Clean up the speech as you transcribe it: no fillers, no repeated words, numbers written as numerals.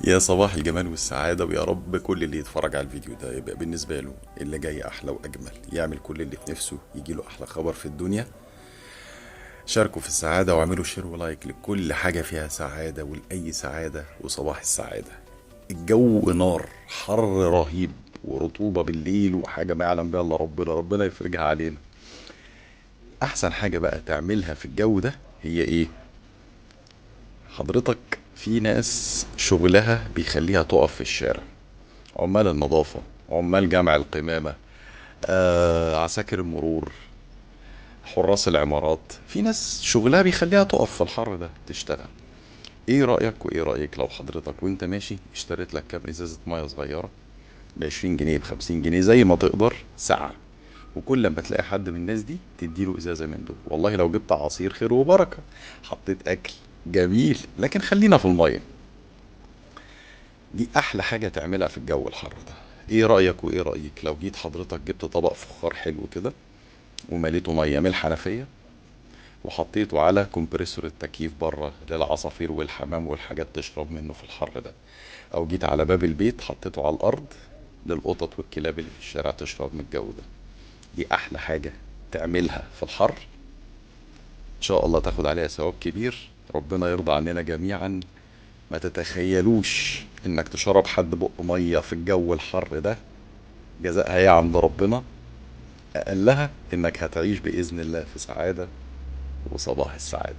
يا صباح الجمال والسعادة، ويا رب كل اللي يتفرج على الفيديو ده يبقى بالنسبة له اللي جاي أحلى وأجمل، يعمل كل اللي في نفسه، يجيله أحلى خبر في الدنيا. شاركوا في السعادة واعملوا شير ولايك لكل حاجة فيها سعادة ولأي سعادة، وصباح السعادة. الجو نار، حر رهيب، ورطوبة بالليل، وحاجة ما يعلم بها إلا ربنا يفرجها علينا. أحسن حاجة بقى تعملها في الجو ده هي إيه؟ حضرتك، في ناس شغلها بيخليها تقف في الشارع، عمال النظافة، عمال جمع القمامة، عساكر المرور، حراس العمارات. في ناس شغلها بيخليها تقف في الحر ده تشتغل. ايه رأيك وايه رأيك لو حضرتك وانت ماشي اشتريت لك كام ازازة مية صغيرة ب20 جنيه ب50 جنيه زي ما تقدر ساعة، وكل لما تلاقي حد من الناس دي تديله ازازة من دول. والله لو جبت عصير خير وبركة، حطيت اكل جميل، لكن خلينا في المية. دي احلى حاجة تعملها في الجو الحر ده. ايه رأيك وايه رأيك لو جيت حضرتك جبت طبق فخار حلو كده، ومليته ميه من الحنفيه، وحطيته على كومبريسور التكييف بره للعصافير والحمام والحاجات تشرب منه في الحر ده، او جيت على باب البيت حطيته على الارض للقطط والكلاب اللي في الشارع تشرب من الجو ده. دي احلى حاجه تعملها في الحر، ان شاء الله تاخد عليها ثواب كبير، ربنا يرضى عننا جميعا. ما تتخيلوش انك تشرب حد بق ميه في الجو الحر ده جزاءها ايه عند ربنا. اقلها انك هتعيش باذن الله في سعاده وصباح السعاده.